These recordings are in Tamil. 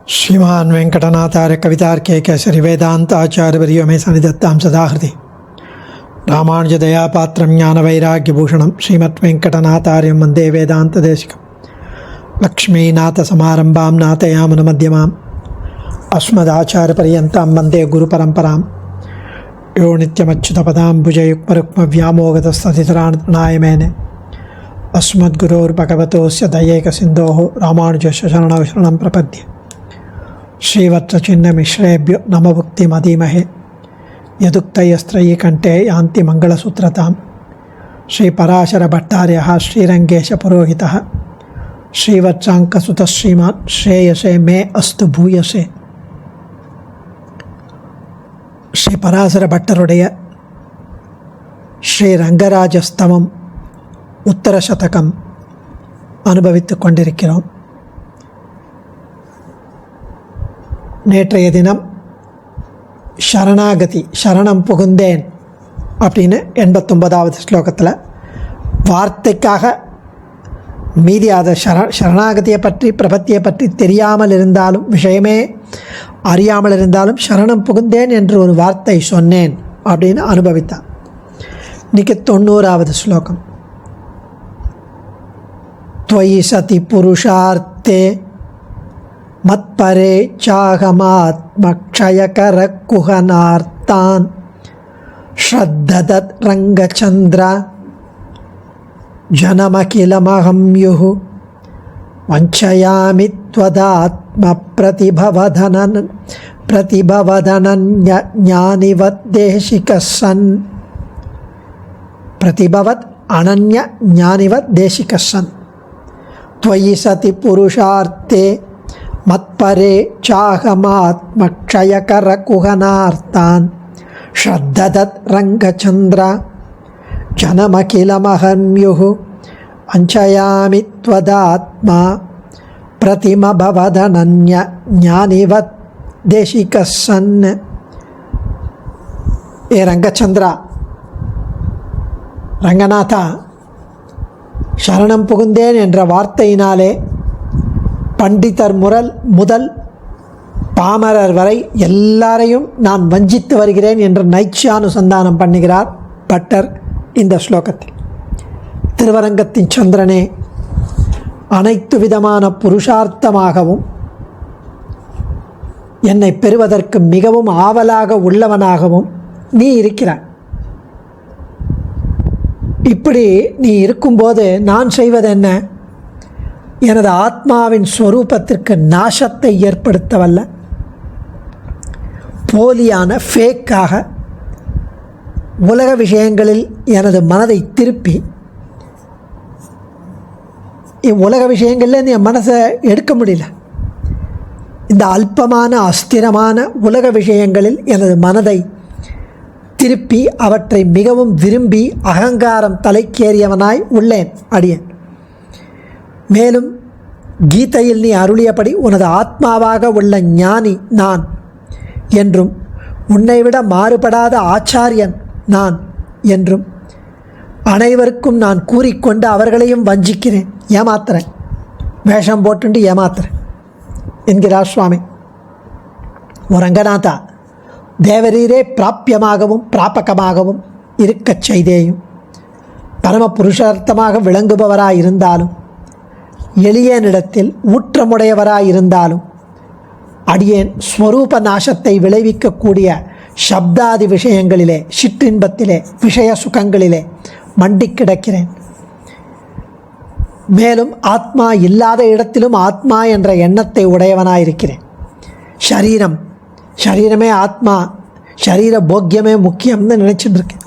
श्रीमान वेंकटनाथार्य कवितार्के केसरी वेदांत आचार्यवर्यो मे सन्निधत्तां सदाहृदि रामानुजदयापात्रं ज्ञानवैराग्यभूषणं श्रीमद्वेंकटनाथार्यं वन्दे वेदान्तदेशिकं लक्ष्मीनाथसमारम्भां नाथयामुनमध्यमाम् अस्मदाचार्यपर्यन्तां वन्दे गुरुपरम्परां यो नित्यमच्युतपदाम्बुजयुग्मरुक्मव्यामोगतस्ततितराणाय मेने अस्मद्गुरोर्भगवतोस्य दयैकसिन्धोः रामानुजस्य शरणं शरणं प्रपद्ये श्रीवत्सचिन्नमिश्रेभ्यो नमभुक्तिमधीमहे यदुक्तयस्त्रयी कंठे यान्ति मंगलसूत्रतां श्रीपराशरभट्टार्यः श्रीरंगेशपुरोहितः श्रीवत्साङ्कसुतः श्रीमान् श्रेयसे मे अस्तु भूयसे. श्री पराशर भट्टरुடைய ஸ்ரீ ரங்கராஜஸ்தவம் உத்தர சதகம் அனுபவித்துக் கொண்டிருக்கிறோம். நேற்றைய தினம் சரணாகதி சரணம் புகுந்தேன் அப்படின்னு 89வது ஸ்லோகத்தில் வார்த்தைக்காக மீதி அதை சரணாகதியை பற்றி பிரபத்தியை பற்றி தெரியாமல் இருந்தாலும் விஷயமே அறியாமல் இருந்தாலும் சரணம் புகுந்தேன் என்று ஒரு வார்த்தை சொன்னேன் அப்படின்னு அனுபவித்தான். இன்றைக்கி 90வது ஸ்லோகம். त्वयि सति पुरुषार्थे मत्परे चाहमात्मक्षयकरकुहनार्तान् श्रद्धदत् रङ्गचन्द्र जनमखिलमहं युः वञ्चयामि त्वदात्मप्रतिभवदनन्यज्ञानिवद्देशिकः सन् प्रतिभवत् अनन्यज्ञानिवद्देशिकः सन् त्वयि सति पुरुषार्थे मत्परे चाहमात्मक्षयकरकुहनार्तान् श्रद्धदत् रङ्गचन्द्र जनमखिलमहम्युः वञ्चयामि त्वदात्मा प्रतिमभवदनन्यज्ञानिवत् देशिकः सन्. ए रङ्गचन्द्रा, ரங்கநாதா, சரணம் புகுந்தேன் என்ற வார்த்தையினாலே பண்டிதர் முதல் பாமரர் வரை எல்லாரையும் நான் வஞ்சித்து வருகிறேன் என்று நைச்சானுசந்தானம் பண்ணுகிறார் பட்டர் இந்த ஸ்லோகத்தில். திருவரங்கத்தின் சந்திரனே, அனைத்து விதமான புருஷார்த்தமாகவும் என்னை பெறுவதற்கு மிகவும் ஆவலாக உள்ளவனாகவும் நீ இருக்கிறாய். இப்படி நீ இருக்கும்போது நான் செய்வது என்ன? எனது ஆத்மாவின் ஸ்வரூபத்திற்கு நாசத்தை ஏற்படுத்தவல்ல, போலியான ஃபேக்காக உலக விஷயங்களில் எனது மனதை திருப்பி உலக விஷயங்களில் என் மனசை எடுக்க முடியல. இந்த அல்பமான அஸ்திரமான உலக விஷயங்களில் எனது மனதை திருப்பி அவற்றை மிகவும் விரும்பி அகங்காரம் தலைக்கேறியவனாய் உள்ளேன் அடியேன். மேலும் கீதையில் நீ அருளியபடி உனது ஆத்மாவாக உள்ள ஞானி நான் என்றும் உன்னை விட மாறுபடாத ஆச்சாரியன் நான் என்றும் அனைவருக்கும் நான் கூறிக்கொண்டு அவர்களையும் வஞ்சிக்கிறேன், ஏமாத்துறேன், வேஷம் போட்டுண்டு ஏமாத்துறேன் என்கிறார் சுவாமி. ரங்கநாதா, தேவரீரே பிராப்பியமாகவும் பிராபகமாகவும் இருக்கச் செய்தேயும் பரம புருஷார்த்தமாக விளங்குபவராயிருந்தாலும் எளியனிடத்தில் ஊற்றமுடையவராயிருந்தாலும் அடியேன் ஸ்வரூப நாசத்தை விளைவிக்கக்கூடிய சப்தாதி விஷயங்களிலே, சிற்றின்பத்திலே, விஷய சுகங்களிலே மண்டி கிடக்கிறேன். மேலும் ஆத்மா இல்லாத இடத்திலும் ஆத்மா என்ற எண்ணத்தை உடையவனாயிருக்கிறேன். சரீரமே ஆத்மா, சரீர போக்கியமே முக்கியம்னு நினச்சிட்டு இருக்கேன்.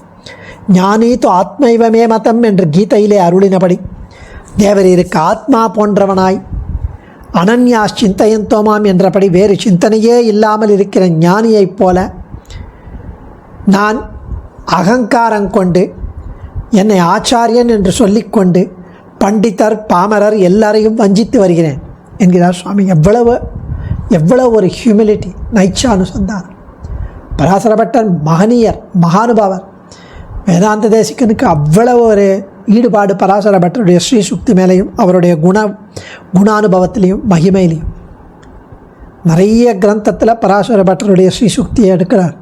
ஞானீத்து ஆத்மைவமே மதம் என்று கீதையிலே அருளினபடி தேவரீருக்கு ஆத்மா போன்றவனாய் அனன்யா சிந்தையந்தோமாம் என்றபடி வேறு சிந்தனையே இல்லாமல் இருக்கிற ஞானியைப் போல நான் அகங்காரம் கொண்டு என்னை ஆச்சாரியன் என்று சொல்லிக்கொண்டு பண்டிதர் பாமரர் எல்லாரையும் வஞ்சித்து வருகிறேன் என்கிறார் சுவாமி. எவ்வளவு ஒரு ஹியூமிலிட்டி, நைச்சானுசந்தானம். பராசரபட்டர் மகனீயர், மகானுபாவர். வேதாந்த தேசிகனுக்கு அவ்வளவு ஒரு ஈடுபாடு பராசரபட்டருடைய ஸ்ரீ சுக்தி மேலேயும் அவருடைய குணானுபவத்திலையும் மகிமையிலையும். நிறைய கிரந்தத்தில் பராசர பட்டருடைய ஸ்ரீசுக்தியை எடுக்கிறார்.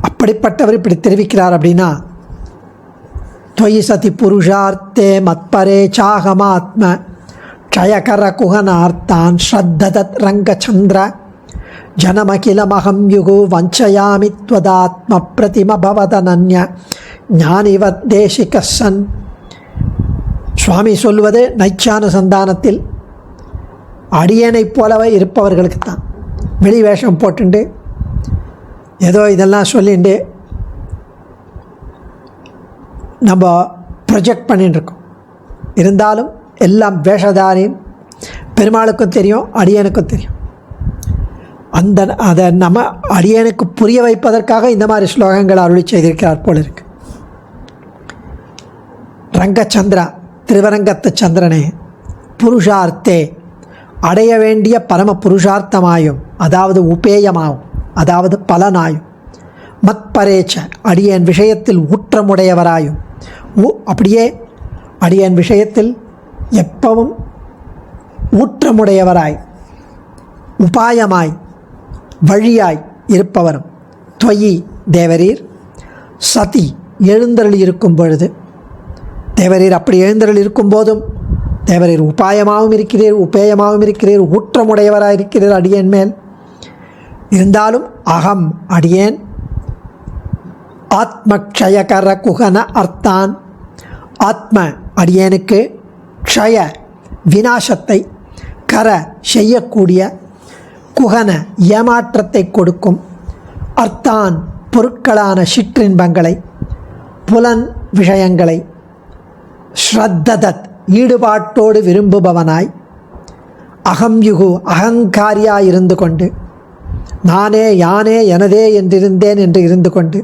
அப்படிப்பட்டவர் இப்படி தெரிவிக்கிறார் அப்படின்னா, துவயி சதி புருஷார்த்தே மத்பரே சாகமாத்ம க்ஷயகர குஹனார்த்தான் ஸ்ரத்ததத் ரங்கச்சந்திர ஜனமகிலமகம் யுகு வஞ்சயாமி த்வதாத்ம பிரதிம பவதனன்ய ஞானிவத் தேசிகசன். சுவாமி சொல்வது நைச்சான சந்தானத்தில் அடியனைப் போலவே இருப்பவர்களுக்கு தான். வெளி வேஷம் போட்டுண்டு ஏதோ இதெல்லாம் சொல்லிண்டு நம்ம ப்ரொஜெக்ட் பண்ணிட்டுருக்கோம். இருந்தாலும் எல்லாம் வேஷதாரின் பெருமாளுக்கும் தெரியும், அடியனுக்கும் தெரியும். அதை நம்ம அடியனுக்கு புரிய வைப்பதற்காக இந்த மாதிரி ஸ்லோகங்கள் அருளி செய்திருக்கிறார் போல இருக்கு. ரங்கச்சந்திரா, திருவரங்கத்து சந்திரனே, புருஷார்த்தே, அடைய வேண்டிய பரம புருஷார்த்தமாயும், அதாவது உபேயமாகும், அதாவது பலனாயும், மத்பரேச்ச, அடியன் விஷயத்தில் ஊற்றமுடையவராயும், அப்படியே அடியன் விஷயத்தில் எப்பவும் ஊற்றமுடையவராய், உபாயமாய், வழியாய் இருப்பவரும், துவயி தேவரீர், சதி எழுந்தருள் இருக்கும் பொழுது, தேவரீர் அப்படி எழுந்தருள் இருக்கும் போதும் தேவரீர் உபாயமாகவும் இருக்கிறீர், உபேயமாகவும் இருக்கிறீர், ஊற்றமுடையவராக இருக்கிறீர் அடியேன் மேல். இருந்தாலும் அகம் அடியேன் ஆத்மக்ஷயகர குஹன அர்த்தான், ஆத்ம அடியேனுக்கு க்ஷய விநாசத்தை, கர செய்யக்கூடிய, குஹன ஏமாற்றத்தை கொடுக்கும், அர்த்தான் பொருட்களான சிற்றின்பங்களை, புலன் விஷயங்களை, ஸ்ரத்ததத் ஈடுபாட்டோடு விரும்புபவனாய், அகம்யுகு அகங்காரியாயிருந்து கொண்டு, நானே யானே எனதே என்றிருந்தேன் என்று இருந்து கொண்டு,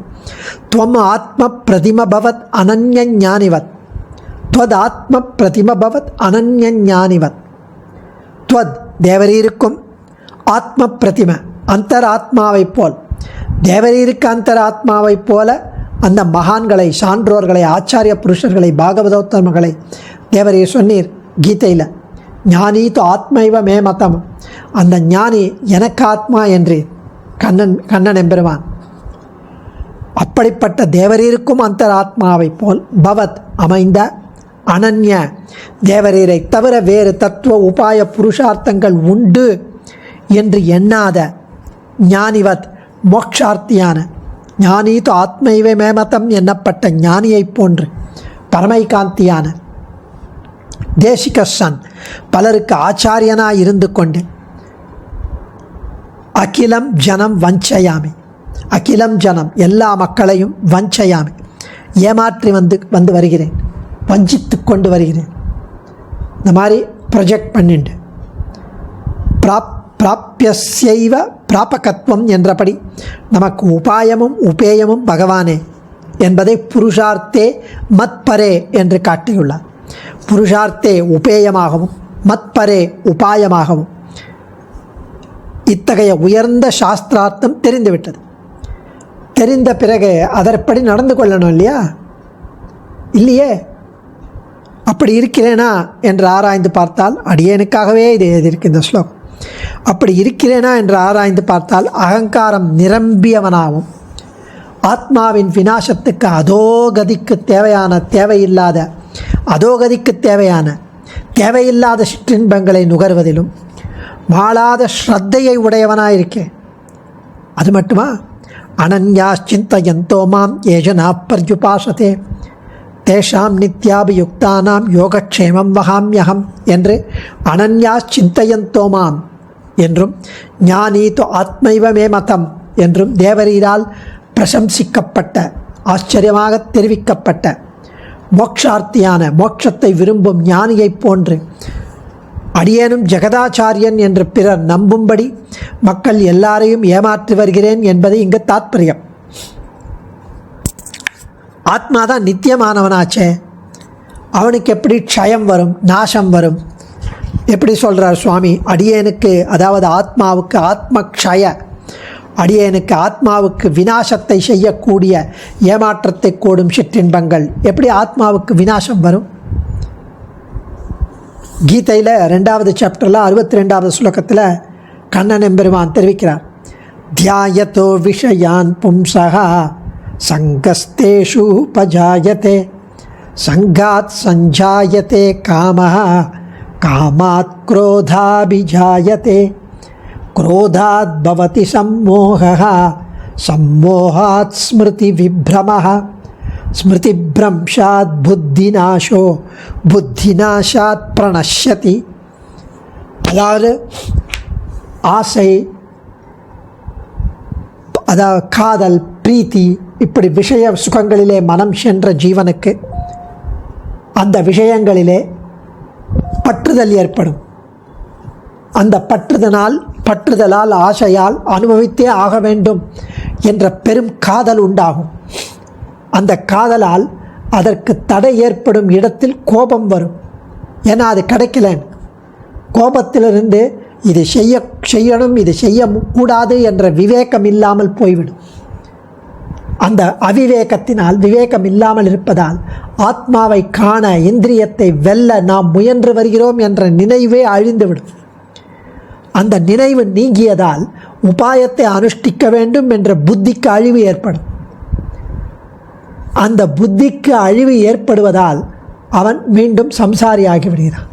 துவம் ஆத்ம பிரதிமபவத் அனன்ய ஞானிவத், துவத் ஆத்ம பிரதிமபவத் அனன்ய ஞானிவத், துவத் தேவரீருக்கும் ஆத்ம பிரதிம அந்தராத்மாவைப் போல், தேவரீருக்கு அந்தராத்மாவைப் போல அந்த மகான்களை, சான்றோர்களை, ஆச்சாரிய புருஷர்களை, பாகவதோத்தமர்களை தேவரீர் சொன்னீர் கீதையில். ஞானி தோ ஆத்மைவ மே மதம், அந்த ஞானி எனக்கு ஆத்மா என்று கண்ணன் எம்பெருமான். அப்படிப்பட்ட தேவரீருக்கும் அந்தராத்மாவை போல் பவத் அமைந்த அனன்ய, தேவரீரை தவிர வேறு தத்துவ உபாய புருஷார்த்தங்கள் உண்டு என்று எண்ணாத, ஞானிவத் மோக்ஷார்த்தியான, ஞானீது ஆத்மைவே மேமதம் என்னப்பட்ட ஞானியைப் போன்று பரமைகாந்தியான, தேசிகசன் பலருக்கு ஆச்சாரியனாக இருந்து கொண்டு, அகிலம் ஜனம் வஞ்சயாமி, அகிலம் ஜனம் எல்லா மக்களையும் வஞ்சயாமி ஏமாற்றி வந்து வருகிறேன், வஞ்சித்து கொண்டு வருகிறேன். இந்த மாதிரி ப்ரொஜெக்ட் பண்ணிண்டு பிராப்யஸ்யைவ பிராபகத்துவம் என்றபடி நமக்கு உபாயமும் உபேயமும் பகவானே என்பதை புருஷார்த்தே மத்பரே என்று காட்டியுள்ளார். புருஷார்த்தே உபேயமாகவும் மத்பரே உபாயமாகவும் இத்தகைய உயர்ந்த சாஸ்திரார்த்தம் தெரிந்துவிட்டது. தெரிந்த பிறகு அதற்படி நடந்து கொள்ளணும் இல்லையா? இல்லையே. அப்படி இருக்கிறேனா என்று ஆராய்ந்து பார்த்தால், அடியேனுக்காகவே இது எழுதியிருக்கு இந்த ஸ்லோகம். அப்படி இருக்கிறேனா என்று ஆராய்ந்து பார்த்தால் அகங்காரம் நிரம்பியவனாகவும், ஆத்மாவின் விநாசத்துக்கு அதோகதிக்கு தேவையில்லாத தேவையில்லாத சிற்றின்பங்களை நுகர்வதிலும் மாளாத ஸ்ரத்தையை உடையவனாயிருக்கேன். அது மட்டுமா, அனன்யாச்சிந்தயந்தோ மாம் ஏஜனா பர்யுபாசதே தேஷாம் நித்யாபியுக்தானாம் யோகக்ஷேமம் வகாமியகம் என்று அனன்யாச்சிந்தயந்தோமாம் என்றும், ஞானீது ஆத்மைவமே மதம் என்றும் தேவரீரால் பிரசம்சிக்கப்பட்ட, ஆச்சரியமாக தெரிவிக்கப்பட்ட, மோக்ஷார்த்தியான, மோட்சத்தை விரும்பும் ஞானியைப் போன்று அடியேனும் ஜெகதாச்சாரியன் என்று பிறர் நம்பும்படி மக்கள் எல்லாரையும் ஏமாற்றி வருகிறேன் என்பது இங்கு தாத்பரியம். ஆத்மாதான் நித்தியமானவனாச்சே, அவனுக்கு எப்படி க்ஷயம் வரும், நாசம் வரும்? எப்படி சொல்கிறார் சுவாமி? அடியேனுக்கு, அதாவது ஆத்மாவுக்கு ஆத்மக்ஷய, அடியேனுக்கு ஆத்மாவுக்கு விநாசத்தை செய்யக்கூடிய, ஏமாற்றத்தை கூடும் சிற்றின்பங்கள் எப்படி ஆத்மாவுக்கு விநாசம் வரும்? கீதையில் 2வது சாப்டரில் 62வது ஸ்லோகத்தில் கண்ணன் எம்பெருமான் தெரிவிக்கிறார். தியாயதோ விஷயான் பும்சஹ சங்கஸ்தேஷு உபஜாயதே சங்காத் சஞ்சாயதே காமஹ காமாத் க்ரோதாபிஜாயதே क्रोधात् भवति सम्मोहः सम्मोहात् स्मृति विभ्रमः स्मृतिभ्रंशात् बुद्धिनाशो बुद्धिनाशात् प्रणश्यति. அதாவது ஆசை, அதாவது காதல், பிரீத்தி, இப்படி விஷய சுகங்களிலே மனம் சென்ற ஜீவனுக்கு அந்த விஷயங்களிலே பற்றுதல் ஏற்படும். அந்த பற்றுதலால் ஆசையால் அனுபவித்தே ஆக வேண்டும் என்ற பெரும் காதல் உண்டாகும். அந்த காதலால் அதற்கு தடை ஏற்படும் இடத்தில் கோபம் வரும். ஏன்னா அது கிடைக்கல. கோபத்திலிருந்து இது செய்யணும், இது செய்யக்கூடாது என்ற விவேகம் இல்லாமல் போய்விடும். அந்த அவிவேகத்தினால், விவேகம் இல்லாமல் இருப்பதால் ஆத்மாவை காண, இந்திரியத்தை வெல்ல நாம் முயன்று வருகிறோம் என்ற நினைவே அழிந்துவிடும். அந்த நினைவு நீங்கியதால் உபாயத்தை அனுஷ்டிக்க வேண்டும் என்ற புத்திக்கு அழிவு ஏற்படும். அந்த புத்திக்கு அழிவு ஏற்படுவதால் அவன் மீண்டும் சம்சாரியாகி விடுகிறான்.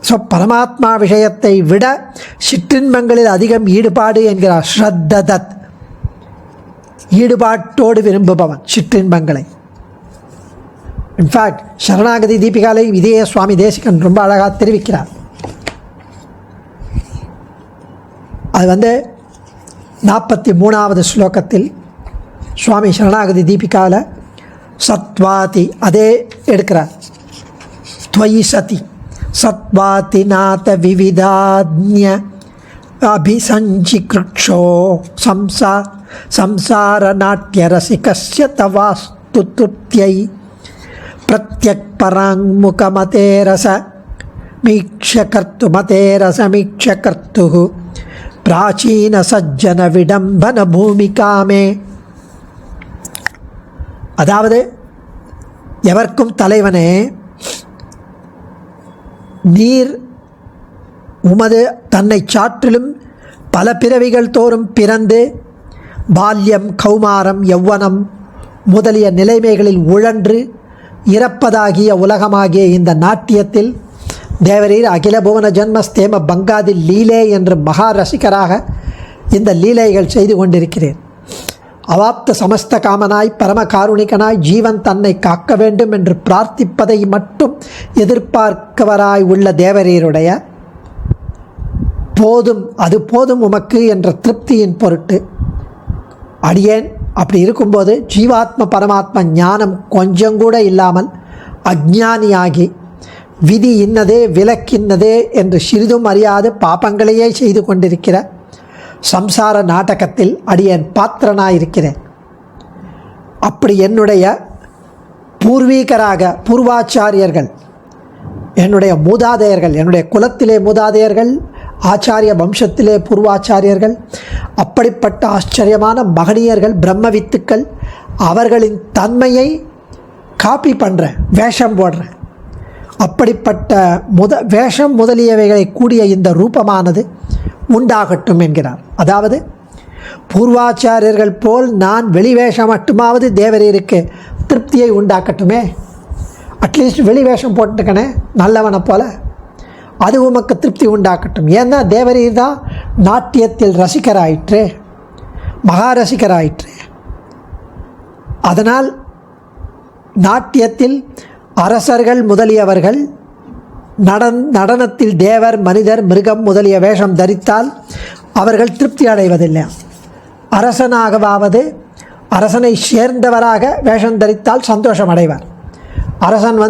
ஸோ பரமாத்மா விஷயத்தை விட சிற்றின்பங்களில் அதிகம் ஈடுபாடு என்கிறார். ஸ்ரத்ததத், ஈடுபாட்டோடு விரும்புபவன் சிற்றின்பங்களை. இன்ஃபேக்ட் சரணாகதி தீபிகாலையும் இதே சுவாமி தேசிகன் ரொம்ப அழகாக தெரிவிக்கிறார். அது 43வது ஸ்லோகத்தில் சுவாமி சரணாகதி தீபிகாவில் சத்வாதி அதே எடுக்கிறார். துவயி சதி சத்வாதி நாத விவிதாத்ய அபிசஞ்சிக்ருக்ஷோ சம்சார நாட்டிய ரசிகஸ்ய தவாஸ்து துத்யை பிரத்யக் பராங்முகமதே ரச மீக்ஷகர்த்து மதே ரசமீக்ஷகர்த்து பிராச்சீன சஜ்ஜன விடம்பன பூமிகாமே. அதாவது எவர்க்கும் தலைவனே, நீர் உமது தன்னை சாற்றிலும் பல பிறவிகள் தோறும் பிறந்து பால்யம், கௌமாரம், யௌவனம் முதலிய நிலைமைகளில் உழன்று இறப்பதாகிய உலகமாகிய இந்த நாட்டியத்தில் தேவரீர் அகில புவன ஜன்மஸ்தேம பங்காதி லீலே என்று மகா ரசிகராக இந்த லீலைகள் செய்து கொண்டிருக்கிறேன். அவாப்த சமஸ்த காமனாய் பரம காருணிகனாய் ஜீவன் தன்னை காக்க வேண்டும் என்று பிரார்த்திப்பதை மட்டும் எதிர்பார்க்கவராய் உள்ள தேவரீருடைய போதும், அது போதும் உமக்கு என்ற திருப்தியின் பொருட்டு அடியேன் அப்படி இருக்கும்போது ஜீவாத்ம பரமாத்ம ஞானம் கொஞ்சம் கூட இல்லாமல் அஞ்ஞானியாகி விதி இன்னதே விலக்கின்னதே என்று சிறிதும் அறியாது பாப்பங்களையே செய்து கொண்டிருக்கிற சம்சார நாடகத்தில் அடியேன் பாத்திரனாயிருக்கிறேன். அப்படி என்னுடைய பூர்வாச்சாரியர்கள், என்னுடைய மூதாதையர்கள், என்னுடைய குலத்திலே மூதாதையர்கள், ஆச்சாரிய வம்சத்திலே பூர்வாச்சாரியர்கள், அப்படிப்பட்ட ஆச்சரியமான மகனியர்கள், பிரம்மவித்துக்கள், அவர்களின் தன்மையை காப்பி பண்ணுறேன், வேஷம் போடுறேன். அப்படிப்பட்ட வேஷம் முதலியவைகளை கூடிய இந்த ரூபமானது உண்டாகட்டும் என்கிறார். அதாவது பூர்வாச்சாரியர்கள் போல் நான் வெளிவேஷம் மட்டுமாவது தேவரீருக்கு திருப்தியை உண்டாக்கட்டுமே. அட்லீஸ்ட் வெளிவேஷம் போட்டுக்கனே நல்லவனை போல, அது உமக்கு திருப்தி உண்டாக்கட்டும். ஏன்னா தேவரீர் தான் நாட்டியத்தில் ரசிகராயிற்று, மகா ரசிகராயிற்று. அதனால் நாட்டியத்தில் அரசர்கள் முதலியவர்கள் நடனத்தில் தேவர், மனிதர், மிருகம் முதலிய வேஷம் தரித்தால் அவர்கள் திருப்தி அடைவதில்லை. அரசனாகவாவது அரசனை சேர்ந்தவராக வேஷம் தரித்தால் சந்தோஷம் அடைவார். அரசன்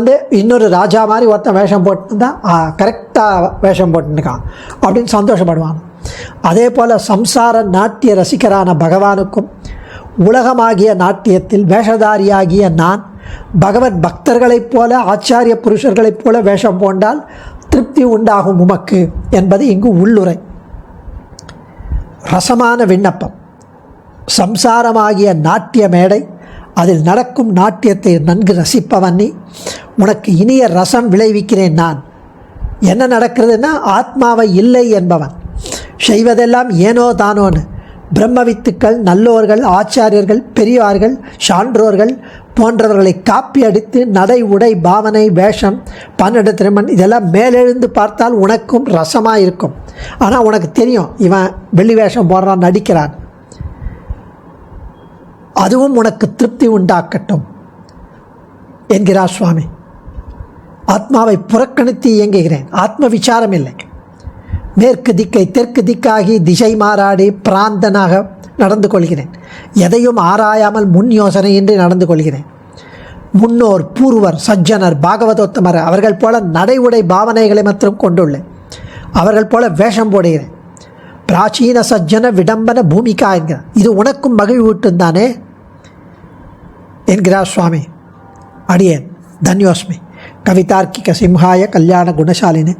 இன்னொரு ராஜா மாதிரி ஒருத்தன் வேஷம் போட்டுருந்தான், கரெக்டாக வேஷம் போட்டுருக்கான் அப்படின்னு சந்தோஷப்படுவான். அதே போல் சம்சார நாட்டிய ரசிகரான பகவானுக்கும் உலகமாகிய நாட்டியத்தில் வேஷதாரியாகிய நான் பகவத் பக்தர்களைப் போல, ஆச்சாரிய புருஷர்களைப் போல வேஷம் போண்டால் திருப்தி உண்டாகும் உமக்கு என்பது இங்கு உள்ளுரை. ரசமான விண்ணப்பம். சம்சாரமாகிய நாட்டிய மேடை, அதில் நடக்கும் நாட்டியத்தை நன்கு ரசிப்பவன் நீ. உனக்கு இனிய ரசம் விளைவிக்கிறேன் நான். என்ன நடக்கிறதுன்னா ஆத்மாவை இல்லை என்பவன் செய்வதெல்லாம் ஏனோ தானோன்னு பிரம்மவித்துக்கள், நல்லோர்கள், ஆச்சாரியர்கள், பெரியார்கள், சான்றோர்கள் போன்றவர்களை காப்பி அடித்து நடை, உடை, பாவனை, வேஷம், 12 திருமண் இதெல்லாம் மேலெழுந்து பார்த்தால் உனக்கும் ரசமாக இருக்கும். ஆனால் உனக்கு தெரியும் இவன் வெள்ளி வேஷம் போடுறான், நடிக்கிறான். அதுவும் உனக்கு திருப்தி உண்டாக்கட்டும் என்கிறார் சுவாமி. ஆத்மாவை புறக்கணித்து இயங்குகிறேன். ஆத்ம விசாரம் இல்லை. மேற்கு திக்கை தெற்கு திக்காகி திசை மாறாடி பிராந்தனாக நடந்து கொள்கிறேன். எதையும் ஆராயாமல் முன் யோசனையின்றி நடந்து கொள்கிறேன். முன்னோர், பூர்வர், சஜ்ஜனர், பாகவதோத்தமர் அவர்கள் போல நடை, உடை, பாவனைகளை மாத்திரம் கொண்டுள்ளேன். அவர்கள் போல வேஷம் போடுகிறேன். பிராச்சீன சஜ்ஜன விடம்பன பூமிகா என்கிறார். இது உனக்கும் மகிழ்வூட்டும் தானே என்கிறார் சுவாமி. அடியேன் தன்யோஸ்மி. கவிதார்க்கிக சிம்ஹாய கல்யாண குணசாலினி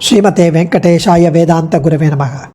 ஸ்ரீமதே வெங்கடேஷாய வேதாந்த குரவே நமக.